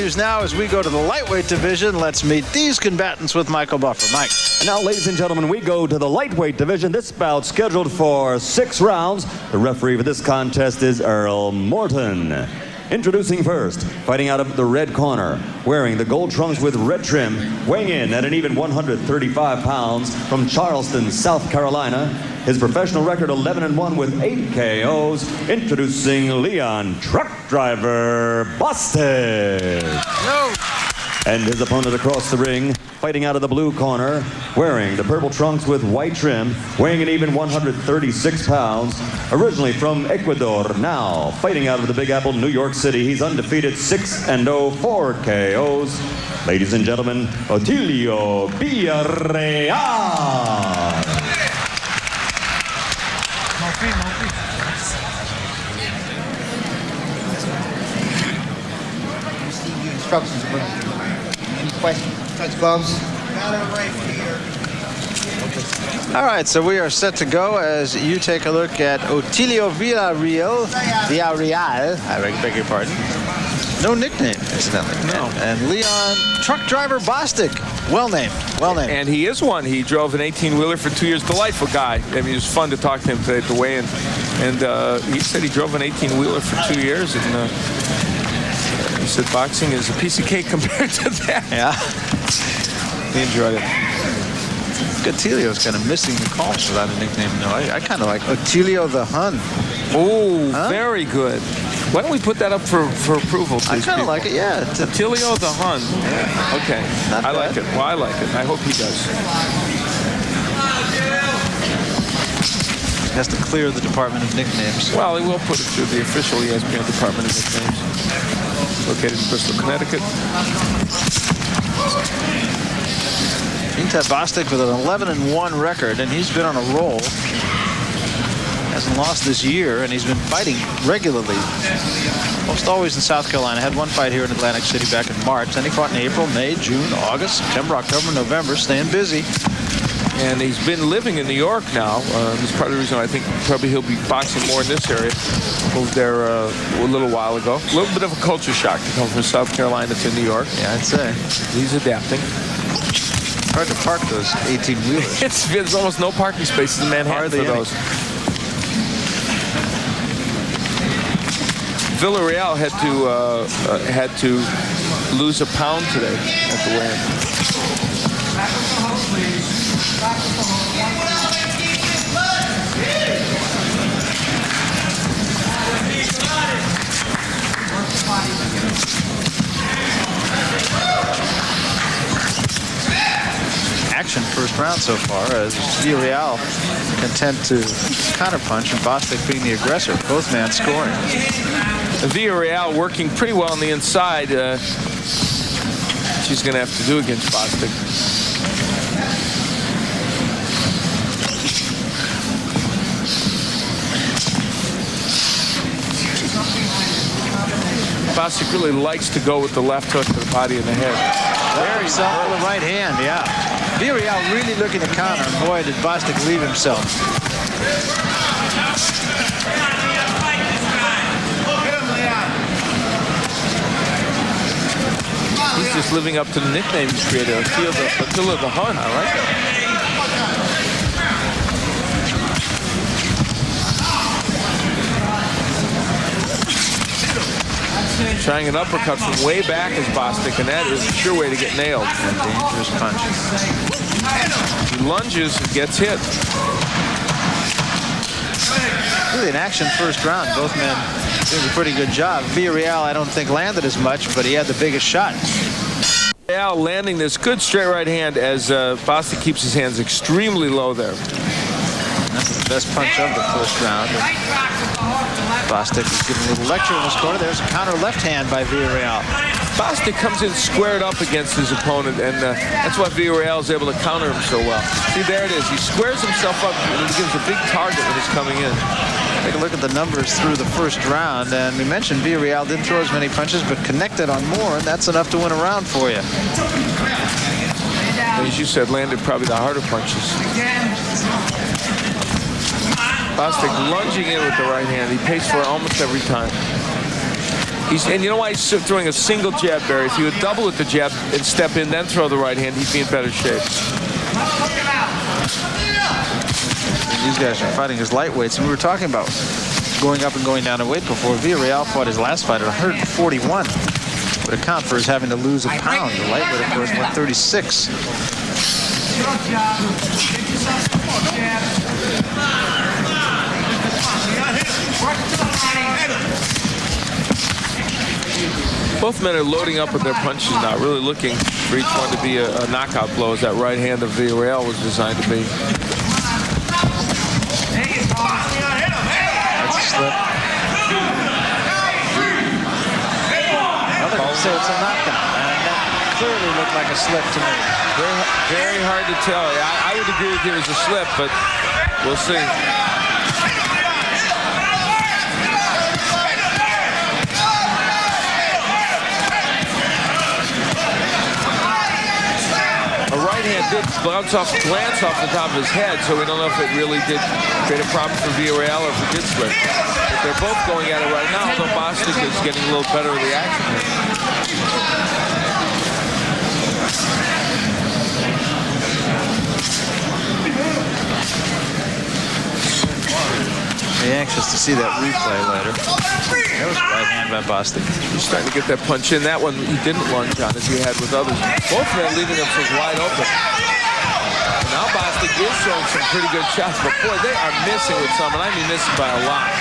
Now, as we go to the lightweight division, let's meet these combatants with Michael Buffer. Mike. And now, ladies and gentlemen, we go to the lightweight division. This bout scheduled for 6 rounds. The referee for this contest is Earl Morton. Introducing first, fighting out of the red corner, wearing the gold trunks with red trim, weighing in at an even 135 pounds from Charleston, South Carolina. His professional record 11-1 with 8 KOs. Introducing Leon Truck Driver Bostic. No. And his opponent across the ring, fighting out of the blue corner, wearing the purple trunks with white trim, weighing an even 136 pounds. Originally from Ecuador, now fighting out of the Big Apple, New York City. He's undefeated, 6-0, 4 KOs. Ladies and gentlemen, Otilio Villarreal. Instructions, bro. Any questions? Touch gloves. All right, so we are set to go as you take a look at Otilio Villarreal. I beg your pardon. No nickname, incidentally. No. And Leon Truck Driver Bostic. Well named. Well named. And he is one. He drove an 18-wheeler for 2 years. Delightful guy. I mean, it was fun to talk to him today at the weigh-in. And he said he drove an 18-wheeler for 2 years. And he said boxing is a piece of cake compared to that. Yeah. He enjoyed it. Otilio's kind of missing the calls without a nickname. No, I kind of like Otilio the Hun. Oh, very good. Why don't we put that up for approval to I kind of like it, yeah. Otilio the Hun. Yeah. Okay. I like it. Well, I like it. I hope he does. Has to clear the Department of Nicknames. Well, he will put it through the official ESPN Department of Nicknames. Located in Bristol, Connecticut. Meantime, Bostic with an 11-1 record, and he's been on a roll. Hasn't lost this year, and he's been fighting regularly. Almost always in South Carolina. Had one fight here in Atlantic City back in March. Then he fought in April, May, June, August, September, October, November, staying busy. And he's been living in New York now. That's part of the reason I think probably he'll be boxing more in this area. Moved there a little while ago. A little bit of a culture shock to come from South Carolina to New York. Yeah, I'd say. He's adapting. Hard to park those 18-wheelers. There's almost no parking spaces in Manhattan for those. Villarreal had to lose a pound today at the weigh-in. Action first round so far as Villarreal content to counterpunch and Bostic being the aggressor. Both men scoring. Villarreal working pretty well on the inside. She's going to have to do against Bostic. Bostic really likes to go with the left hook to the body and the head. There he's up with the right hand, yeah. Villarreal really looking to counter. Boy, did Bostic leave himself. He's just living up to the nickname he created, Otilio the Hun. I like it. Trying an uppercut from way back is Bostic, and that is a sure way to get nailed. A dangerous punch. He lunges and gets hit. Really an action first round. Both men doing a pretty good job. Villarreal, I don't think, landed as much, but he had the biggest shot. Villarreal landing this good straight right hand as Bostic keeps his hands extremely low there. That's the best punch of the first round. Bostic is giving a little lecture in this corner. There's a counter left hand by Villarreal. Bostic comes in squared up against his opponent, and that's why Villarreal is able to counter him so well. See, there it is. He squares himself up and he gives a big target when he's coming in. Take a look at the numbers through the first round, and we mentioned Villarreal didn't throw as many punches, but connected on more, and that's enough to win a round for you. As you said, landed probably the harder punches. Bostic lunging in with the right hand. He pays for it almost every time. And you know why he's throwing a single jab, Barry? If he would double at the jab and step in, then throw the right hand, he'd be in better shape. These guys are fighting as lightweights, and we were talking about going up and going down in weight before. Villarreal fought his last fight at 141. Would account for his having to lose a pound. The lightweight, of course, 136. Both men are loading up with their punches now, really looking for each one to be a knockout blow, as that right hand of Villarreal was designed to be. That's a slip. Others say it's a knockdown, and that clearly looked like a slip to me. Very hard to tell. I would agree with you it was a slip, but we'll see. A right hand did glance off the top of his head, so we don't know if it really did create a problem for Villarreal or if it did slip. But they're both going at it right now, although Bostic is getting a little better of the action here. Be anxious to see that replay later. That was a right hand by Bostic. He's starting to get that punch in. That one he didn't lunge on as he had with others. Both men leaving themselves wide open. And now Bostic is showing some pretty good shots, but boy, they are missing with some, and I mean missing by a lot.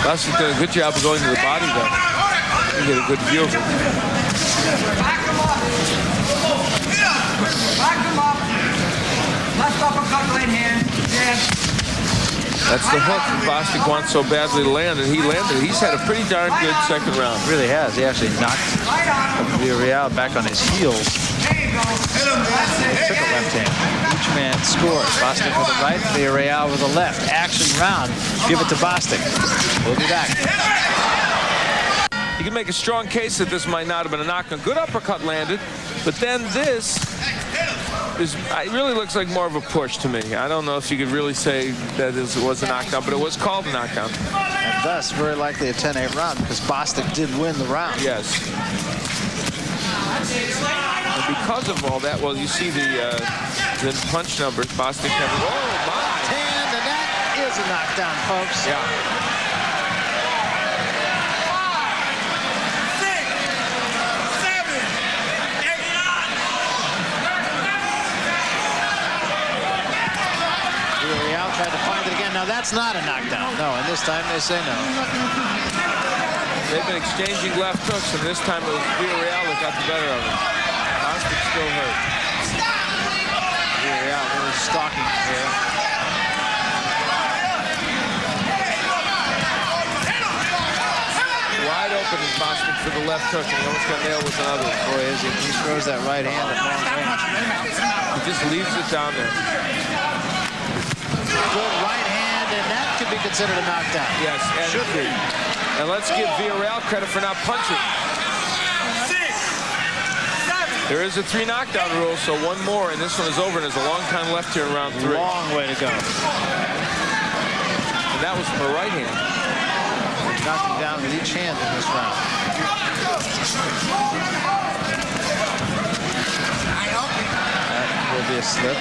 Bostic doing a good job of going to the body there. You get a good view of it. Back him up. Back him up. Left uppercut, right hand. Jab. That's the hook that Bostic wants so badly to land, and he landed it. He's had a pretty darn good second round. Really has. He actually knocked Villarreal back on his heels. There you go. Took a left hand. Each man scored. Bostic with the right, Villarreal with the left. Action round. Give it to Bostic. We'll be back. You can make a strong case that this might not have been a knockdown. Good uppercut landed, but then this it really looks like more of a push to me. I don't know if you could really say that it was a knockdown, but it was called a knockdown. And thus, very likely a 10-8 round because Bostic did win the round. Yes. And because of all that, well, you see the punch numbers. Bostic having, oh, my. And that is a knockdown, folks. Yeah. Tried to find it again. Now that's not a knockdown. No, and this time they say no. They've been exchanging left hooks, and this time it was Villarreal that got the better of him. Bostic still hurt. Villarreal really stalking here. Wide open is Bostic for the left hook, and he almost got nailed with another. Boy, as he throws that right hand at long range. He just leaves it down there. Good right hand, and that could be considered a knockdown. Yes, and should be. And let's give Villarreal credit for not punching. There is a 3 knockdown rule, so one more, and this one is over, and there's a long time left here in round 3. Long way to go. And that was from a right hand. Knocked him down with each hand in this round. That will be a slip.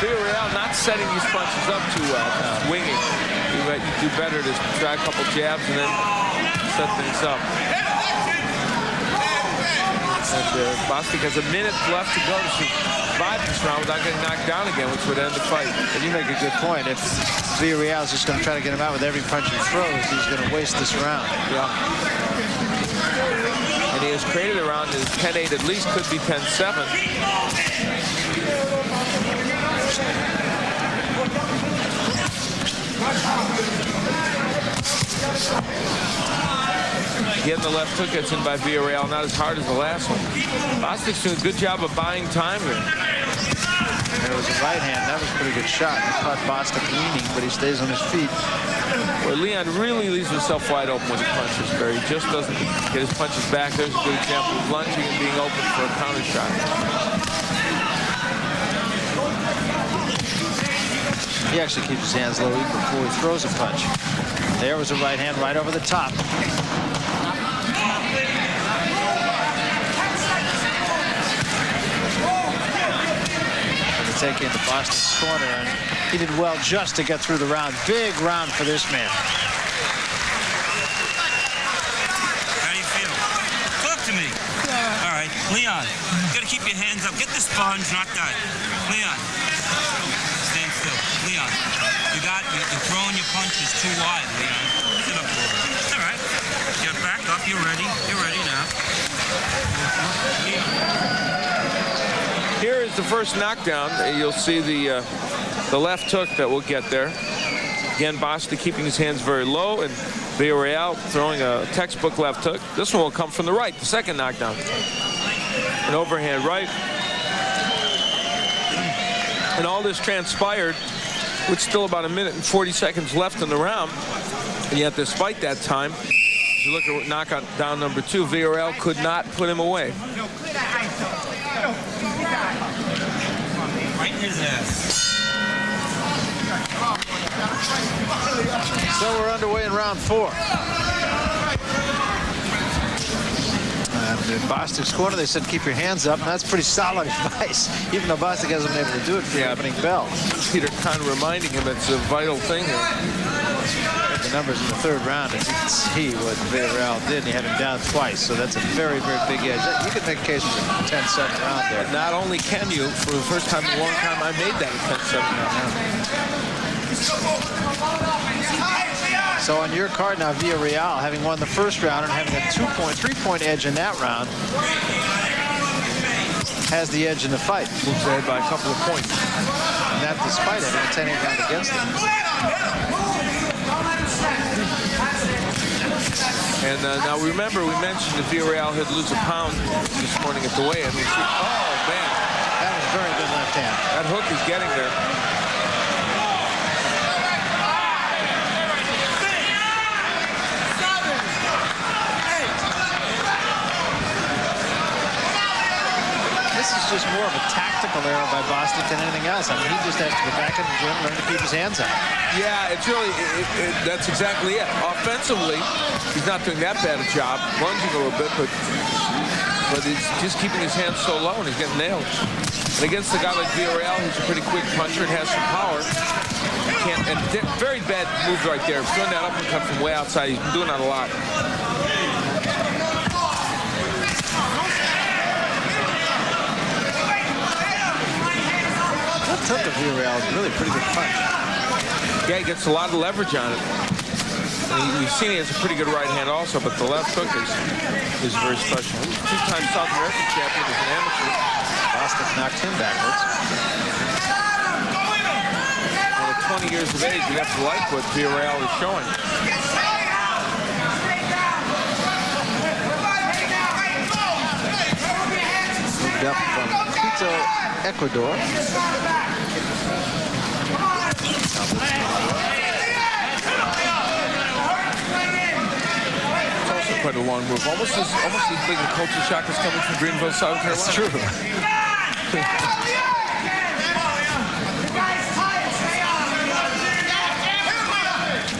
Villarreal not setting these punches up too well, winging. You do better to try a couple jabs and then set things up. And Bostic has a minute left to go to survive this round without getting knocked down again, which would end the fight. And you make a good point. If Villarreal is just going to try to get him out with every punch he throws, he's going to waste this round. Yeah. And he has created a round that is 10-8, at least could be 10-7. Getting the left hook gets in by Villarreal, not as hard as the last one. Bostic's doing a good job of buying time here. There was a right hand. That was a pretty good shot. He caught Bostic leaning, but he stays on his feet. Well, Leon really leaves himself wide open when he punches, Barry. He just doesn't get his punches back. There's a good example of lunging and being open for a counter shot. He actually keeps his hands low even before he throws a punch. There was a right hand right over the top. Take into Bostic's corner, and he did well just to get through the round. Big round for this man. How do you feel? Talk to me. All right, Leon, you gotta keep your hands up. Get the sponge, not that. Leon, stand still. Leon, you're throwing your punches too wide, Leon. Sit up a little bit. It's all right. Get back up. You're ready. You're ready now. Leon. Here is the first knockdown. You'll see the left hook that we'll get there. Again, Bostic keeping his hands very low, and Villarreal throwing a textbook left hook. This one will come from the right, the second knockdown. An overhand right. And all this transpired with still about 1 minute and 40 seconds left in the round. And yet, despite that time, as you look at knockout down number 2, Villarreal could not put him away. Right in his ass. So we're underway in round 4. And in Bostic's corner, they said keep your hands up, and that's pretty solid advice, even though Bostic hasn't been able to do it for the opening bell. Peter kind of reminding him it's a vital thing here. The numbers in the third round, as you can see what Villarreal did, and he had him down twice, so that's a very, very big edge. You can make a case for a 10-7 round there. Not only can you, for the first time in a long time, I made that a 10-7 round. So on your card now, Villarreal, having won the first round and having a 3-point edge in that round, has the edge in the fight. Moves ahead by a couple of points. And that despite having a 10-8 round against him. And now remember, we mentioned that Villarreal had lose a pound this morning at the weigh-in. Oh, man. That was a very good left hand. That hook is getting there. This is just more of a tactical error by Bostic than anything else. I mean, he just has to go back in the gym and learn to keep his hands up. Yeah, it's really, that's exactly it. Offensively, he's not doing that bad a job, lunging a little bit, but he's just keeping his hands so low and he's getting nailed. And against a guy like Villarreal, who's a pretty quick puncher and has some power, very bad move right there. Throwing that uppercut from way outside. He's been doing that a lot. That took of Villarreal is really a pretty good punch. Yeah, he gets a lot of leverage on it. We've seen he has a pretty good right hand also, but the left hook is very special. He's a two-time South American champion as an amateur. Bostic knocked him backwards. Well, at 20 years of age, you have to like what Villarreal is showing. Moved up from Quito, Ecuador. Quite a long move. Almost as big a culture shock as coming from Greenville, South Carolina. That's true.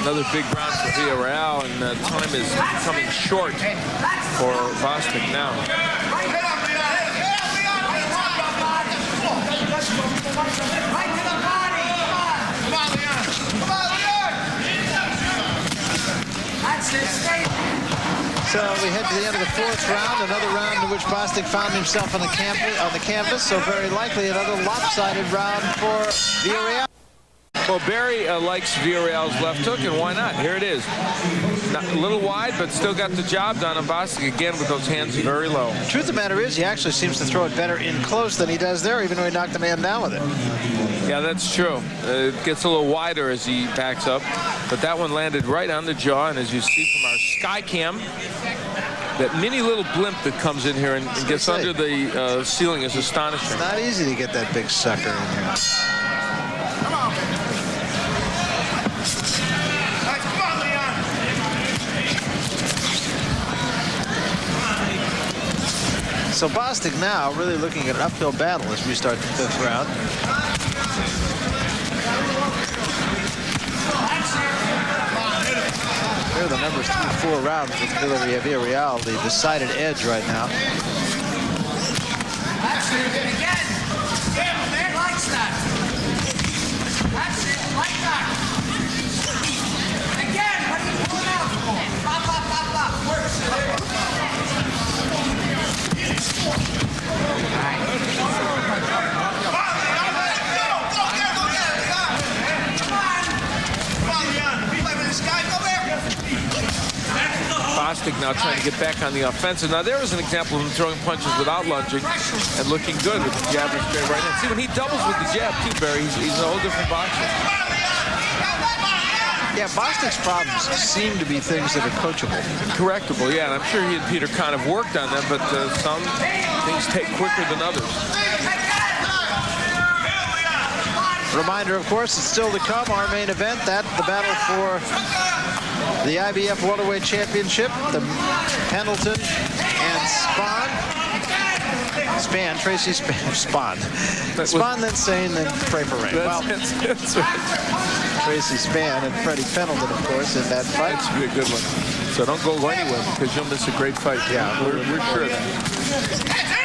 Another big round for Villarreal, and time is coming short for Bostic now. So we head to the end of the 4th round, another round in which Bostic found himself on the canvas, so very likely another lopsided round for Villarreal. Well, Barry likes Villarreal's left hook, and why not? Here it is. Not, a little wide, but still got the job done on Bostic again with those hands very low. The truth of the matter is he actually seems to throw it better in close than he does there, even though he knocked the man down with it. Yeah, that's true. It gets a little wider as he backs up, but that one landed right on the jaw, and as you see from our sky cam, that mini little blimp that comes in here and gets under the ceiling is astonishing. It's not easy to get that big sucker in here. So Bostic now really looking at an uphill battle as we start the 5th round. remembers through 4 rounds with Villarreal, the decided edge right now. That's it. Again. Man likes that. That's it. Like that. Again. What are you pulling out for? Pop, pop, pop, pop. Works. Bostic now trying to get back on the offensive. Now there was an example of him throwing punches without lunging and looking good with the jab and straight right hand. See, when he doubles with the jab too, Barry, he's a whole different boxer. Yeah, Bostic's problems seem to be things that are coachable. Correctable, yeah, and I'm sure he and Peter Kahn have worked on them, but some things take quicker than others. Reminder, of course, it's still to come. Our main event, that the battle for the IBF Welterweight Championship, the Pendleton and Tracy Spahn. Spahn, then Sane, then pray for rain. That's right. Tracy Spahn and Freddie Pendleton, of course, in that fight. That should be a good one. So don't go anywhere because you'll miss a great fight. Yeah, we're sure of that.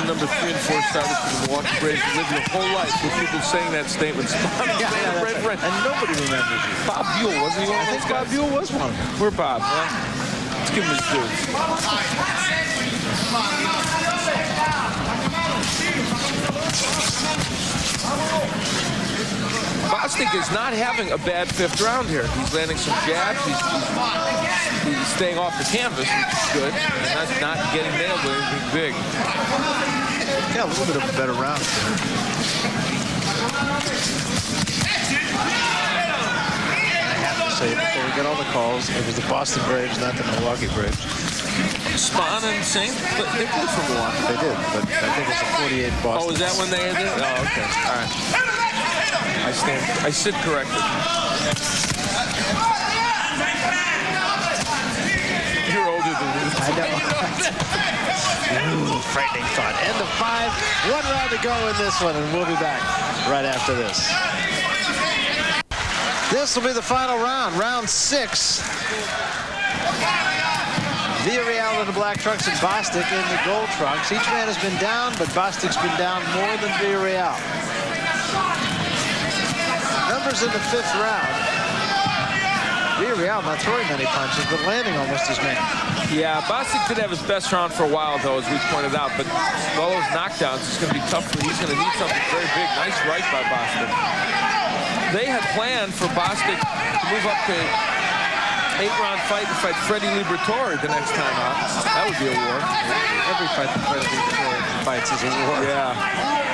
Number 3 and 4 started for the Milwaukee Braves. You live your whole life with people saying that statement. Yeah, that's right. And nobody remembers you. Bob Buell, wasn't he one of those guys? Bob Buell was one of them. We're Bob. Well, let's give him his due. Bostic is not having a bad 5th round here. He's landing some jabs. He's staying off the canvas, which is good. And not getting nailed with anything big. Yeah, a little bit of a better round. I have to say, before we get all the calls, it was the Boston Braves, not the Milwaukee Braves. Spahn and Sane, but they played for Milwaukee. They did, but I think it's a 48 Boston. Oh, is that when they did it? Oh, okay. All right. I sit corrected. You're older than me. I know. Ooh, frightening thought. End of 5. 1 round to go in this one, and we'll be back right after this. This will be the final round, round 6. Villarreal in the black trunks and Bostic in the gold trunks. Each man has been down, but Bostic's been down more than Villarreal. Numbers in the 5th round. Villarreal not throwing many punches, but landing almost as many. Yeah, Bostic did have his best round for a while, though, as we pointed out. But with all those knockdowns, it's going to be tough. He's going to need something very big. Nice right by Bostic. They had planned for Bostic to move up to 8-round fight and fight Freddie Liberatore the next time out. That would be a war. Every fight that Freddie Liberatore fights is a war. Yeah.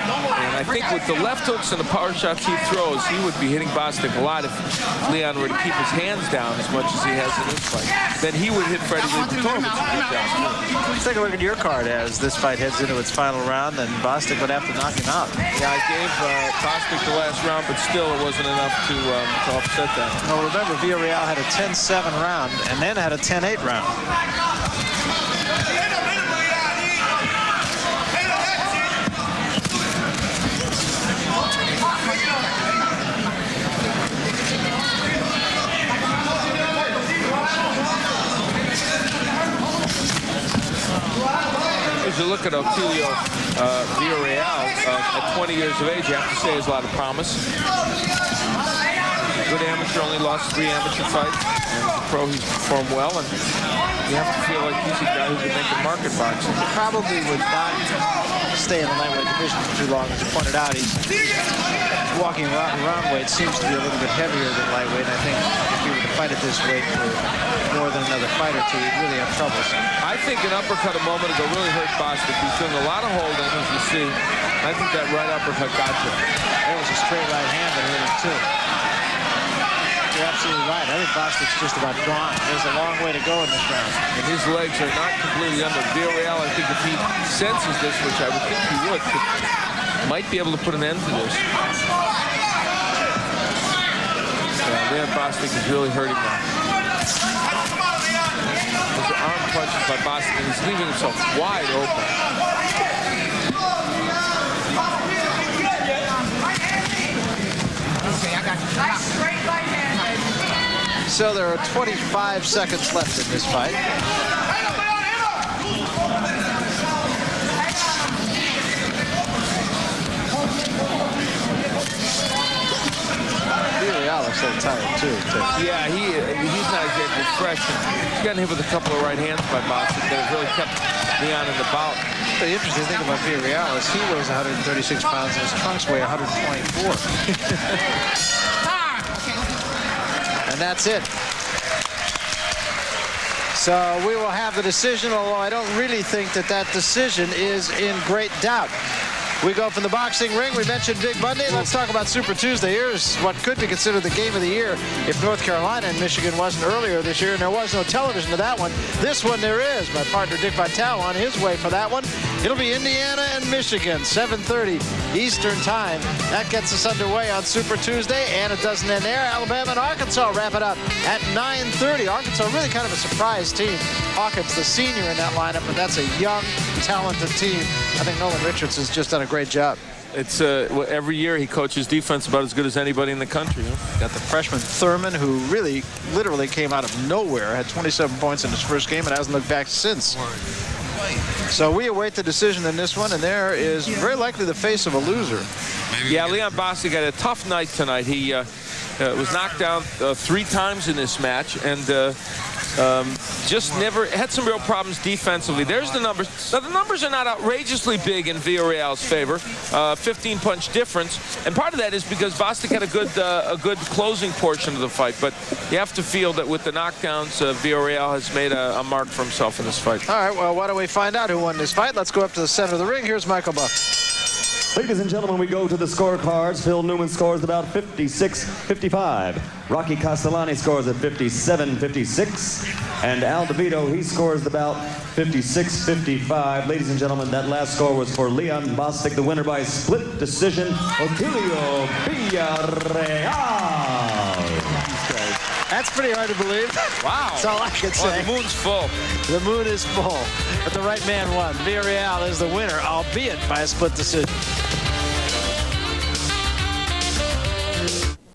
And I think with the left hooks and the power shots he throws, he would be hitting Bostic a lot if Leon were to keep his hands down as much as he has in this fight. Then he would hit Freddie Liberatore with some good down. Let's take a look at your card as this fight heads into its final round, and Bostic would have to knock him out. Yeah, I gave Bostic the last round, but still it wasn't enough to offset that. Well, remember, Villarreal had a 10-7 round and then had a 10-8 round. As you look at Otilio Villarreal, at 20 years of age, you have to say he has a lot of promise. Good amateur, only lost 3 amateur fights. And as a pro, he's performed well, and you have to feel like he's a guy who can make a market boxing. He probably would not stay in the lightweight division for too long. As you pointed out, he's walking around weight seems to be a little bit heavier than lightweight. And I think if he were to fight at this weight for more than another fight or two, he'd really have troubles. I think an uppercut a moment ago really hurt Bostic. He's doing a lot of holding, as you see. I think that right uppercut got to him. There was a straight right hand that hit him, too. You're absolutely right. I think Bostic's just about gone. There's a long way to go in this round. And his legs are not completely under. Villarreal, I think if he senses this, which I would think he would, might be able to put an end to this. Leon Bostic is really hurting now. His arm punches by Bostic, and he's leaving himself wide open. So there are 25 seconds left in this fight. Villarreal looks a little tired too. Yeah, he's not exactly fresh. He's gotten hit with a couple of right hands by Bostic that have really kept Leon in the bout. The interesting thing about Villarreal is he weighs 136 pounds and his trunks weigh 124. And that's it. So we will have the decision, although I don't really think that that decision is in great doubt. We go from the boxing ring. We mentioned Big Monday. Let's talk about Super Tuesday. Here's what could be considered the game of the year if North Carolina and Michigan wasn't earlier this year, and there was no television to that one. This one there is. My partner Dick Vitale on his way for that one. It'll be Indiana and Michigan, 7:30 Eastern Time. That gets us underway on Super Tuesday, and it doesn't end there. Alabama and Arkansas wrap it up at 9:30. Arkansas really kind of a surprise team. Hawkins, the senior in that lineup, but that's a young, talented team. I think Nolan Richards has just done a great job. It's every year he coaches defense about as good as anybody in the country. You know? Got the freshman Thurman, who really literally came out of nowhere, had 27 points in his first game and hasn't looked back since. So we await the decision in this one, and there is very likely the face of a loser. Yeah, Leon Bostic had a tough night tonight. He was knocked down 3 times in this match, and just never had some real problems defensively. There's the numbers. Now, the numbers are not outrageously big in Villarreal's favor, 15-punch difference, and part of that is because Bostic had a good closing portion of the fight, but you have to feel that with the knockdowns, Villarreal has made a mark for himself in this fight. All right, well, why don't we find out who won this fight? Let's go up to the center of the ring. Here's Michael Buff. Ladies and gentlemen, we go to the scorecards. Phil Newman scores about 56-55. Rocky Castellani scores at 57-56. And Al DeVito, he scores about 56-55. Ladies and gentlemen, that last score was for Leon Bostic, the winner by split decision, Otilio Villarreal. That's pretty hard to believe. Wow. That's all I can say. Well, the moon's full. The moon is full, but the right man won. Villarreal is the winner, albeit by a split decision.